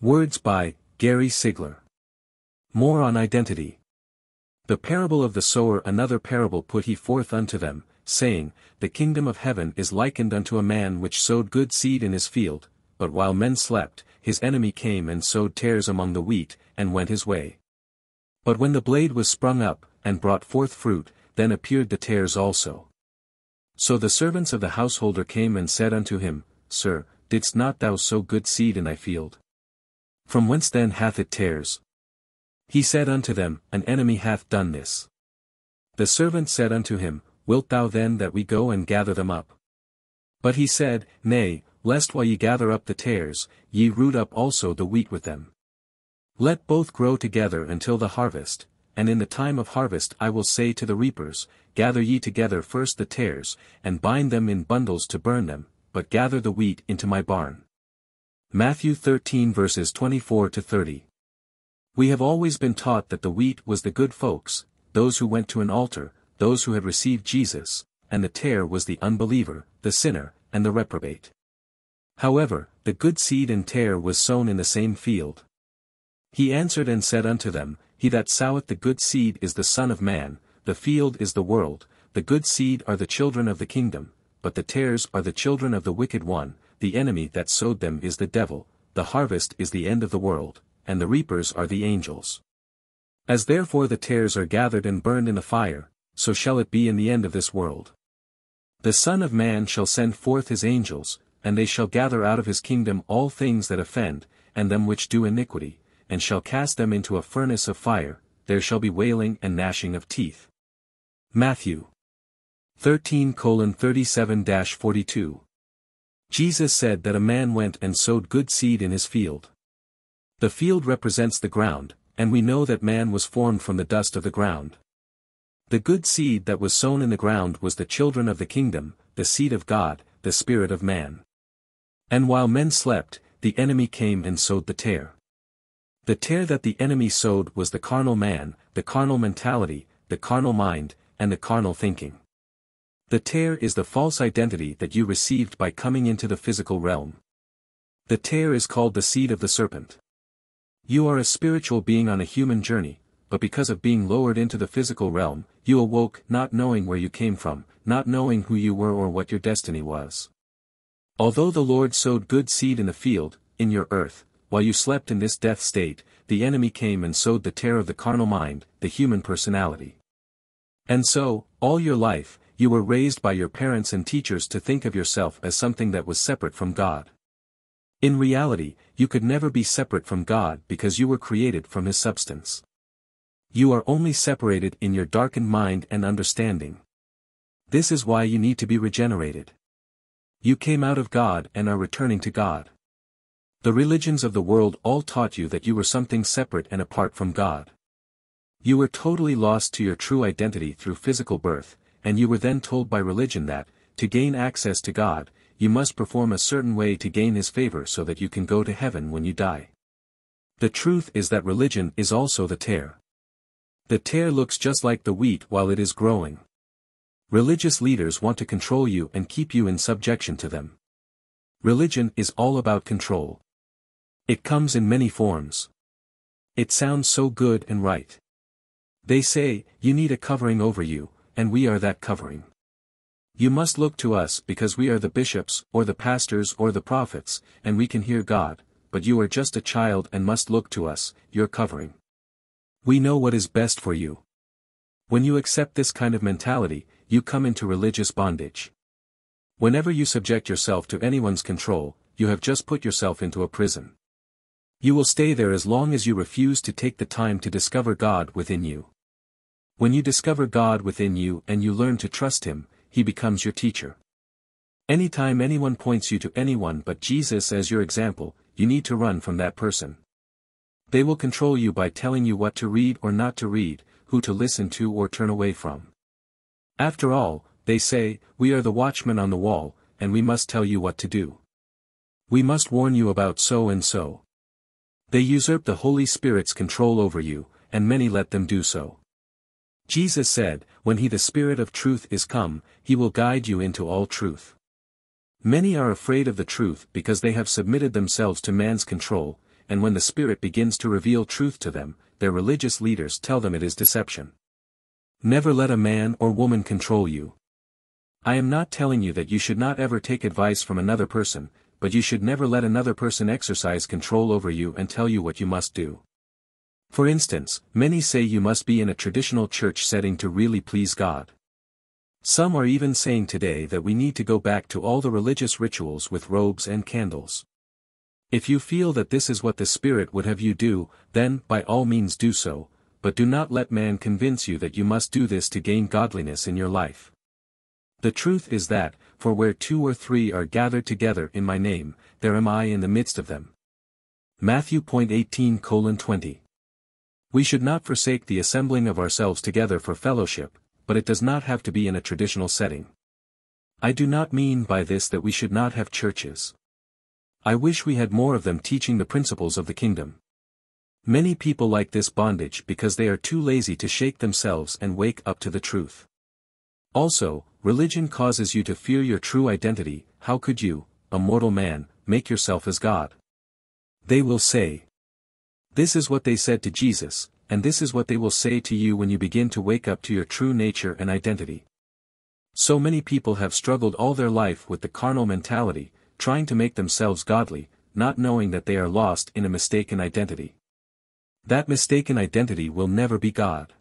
Words by Gary Sigler. More on identity. The parable of the sower. Another parable put he forth unto them, saying, The kingdom of heaven is likened unto a man which sowed good seed in his field, but while men slept, his enemy came and sowed tares among the wheat, and went his way. But when the blade was sprung up, and brought forth fruit, then appeared the tares also. So the servants of the householder came and said unto him, Sir, didst not thou sow good seed in thy field? From whence then hath it tares? He said unto them, An enemy hath done this. The servant said unto him, Wilt thou then that we go and gather them up? But he said, Nay, lest while ye gather up the tares, ye root up also the wheat with them. Let both grow together until the harvest, and in the time of harvest I will say to the reapers, Gather ye together first the tares, and bind them in bundles to burn them, but gather the wheat into my barn. Matthew 13 verses 24-30. We have always been taught that the wheat was the good folks, those who went to an altar, those who had received Jesus, and the tare was the unbeliever, the sinner, and the reprobate. However, the good seed and tare was sown in the same field. He answered and said unto them, He that soweth the good seed is the Son of Man, the field is the world, the good seed are the children of the kingdom, but the tares are the children of the wicked one, the enemy that sowed them is the devil, the harvest is the end of the world, and the reapers are the angels. As therefore the tares are gathered and burned in the fire, so shall it be in the end of this world. The Son of Man shall send forth his angels, and they shall gather out of his kingdom all things that offend, and them which do iniquity, and shall cast them into a furnace of fire, there shall be wailing and gnashing of teeth. Matthew 13:37-42. Jesus said that a man went and sowed good seed in his field. The field represents the ground, and we know that man was formed from the dust of the ground. The good seed that was sown in the ground was the children of the kingdom, the seed of God, the spirit of man. And while men slept, the enemy came and sowed the tare. The tare that the enemy sowed was the carnal man, the carnal mentality, the carnal mind, and the carnal thinking. The tare is the false identity that you received by coming into the physical realm. The tare is called the seed of the serpent. You are a spiritual being on a human journey, but because of being lowered into the physical realm, you awoke not knowing where you came from, not knowing who you were or what your destiny was. Although the Lord sowed good seed in the field, in your earth, while you slept in this death state, the enemy came and sowed the tare of the carnal mind, the human personality. And so, all your life, you were raised by your parents and teachers to think of yourself as something that was separate from God. In reality, you could never be separate from God because you were created from His substance. You are only separated in your darkened mind and understanding. This is why you need to be regenerated. You came out of God and are returning to God. The religions of the world all taught you that you were something separate and apart from God. You were totally lost to your true identity through physical birth, and you were then told by religion that, to gain access to God, you must perform a certain way to gain His favor so that you can go to heaven when you die. The truth is that religion is also the tare. The tare looks just like the wheat while it is growing. Religious leaders want to control you and keep you in subjection to them. Religion is all about control. It comes in many forms. It sounds so good and right. They say, you need a covering over you, and we are that covering. You must look to us because we are the bishops, or the pastors or the prophets, and we can hear God, but you are just a child and must look to us, your covering. We know what is best for you. When you accept this kind of mentality, you come into religious bondage. Whenever you subject yourself to anyone's control, you have just put yourself into a prison. You will stay there as long as you refuse to take the time to discover God within you. When you discover God within you and you learn to trust Him, He becomes your teacher. Anytime anyone points you to anyone but Jesus as your example, you need to run from that person. They will control you by telling you what to read or not to read, who to listen to or turn away from. After all, they say, we are the watchmen on the wall, and we must tell you what to do. We must warn you about so and so. They usurp the Holy Spirit's control over you, and many let them do so. Jesus said, when He the Spirit of truth is come, He will guide you into all truth. Many are afraid of the truth because they have submitted themselves to man's control, and when the Spirit begins to reveal truth to them, their religious leaders tell them it is deception. Never let a man or woman control you. I am not telling you that you should not ever take advice from another person, but you should never let another person exercise control over you and tell you what you must do. For instance, many say you must be in a traditional church setting to really please God. Some are even saying today that we need to go back to all the religious rituals with robes and candles. If you feel that this is what the Spirit would have you do, then, by all means do so, but do not let man convince you that you must do this to gain godliness in your life. The truth is that, for where 2 or 3 are gathered together in my name, there am I in the midst of them. Matthew 18:20. We should not forsake the assembling of ourselves together for fellowship, but it does not have to be in a traditional setting. I do not mean by this that we should not have churches. I wish we had more of them teaching the principles of the kingdom. Many people like this bondage because they are too lazy to shake themselves and wake up to the truth. Also, religion causes you to fear your true identity. How could you, a mortal man, make yourself as God? They will say. This is what they said to Jesus, and this is what they will say to you when you begin to wake up to your true nature and identity. So many people have struggled all their life with the carnal mentality, trying to make themselves godly, not knowing that they are lost in a mistaken identity. That mistaken identity will never be God.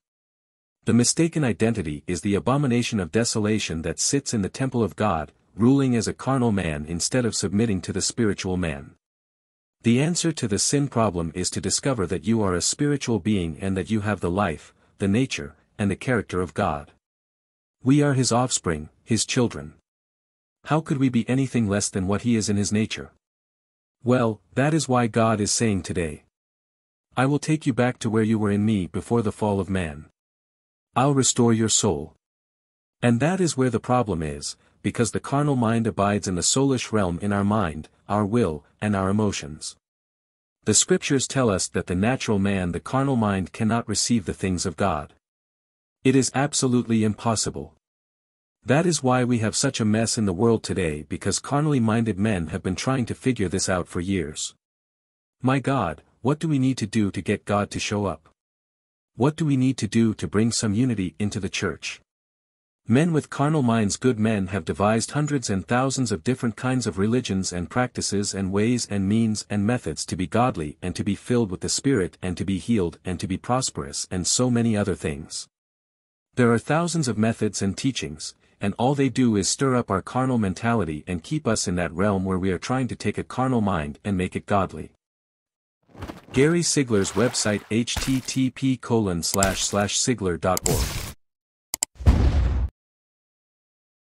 The mistaken identity is the abomination of desolation that sits in the temple of God, ruling as a carnal man instead of submitting to the spiritual man. The answer to the sin problem is to discover that you are a spiritual being and that you have the life, the nature, and the character of God. We are His offspring, His children. How could we be anything less than what He is in His nature? Well, that is why God is saying today, I will take you back to where you were in me before the fall of man. I'll restore your soul. And that is where the problem is, because the carnal mind abides in the soulish realm in our mind, our will, and our emotions. The scriptures tell us that the natural man, the carnal mind, cannot receive the things of God. It is absolutely impossible. That is why we have such a mess in the world today, because carnally minded men have been trying to figure this out for years. My God, what do we need to do to get God to show up? What do we need to do to bring some unity into the church? Men with carnal minds, good men, have devised hundreds and thousands of different kinds of religions and practices and ways and means and methods to be godly and to be filled with the Spirit and to be healed and to be prosperous and so many other things. There are thousands of methods and teachings, and all they do is stir up our carnal mentality and keep us in that realm where we are trying to take a carnal mind and make it godly. Gary Sigler's website http://sigler.org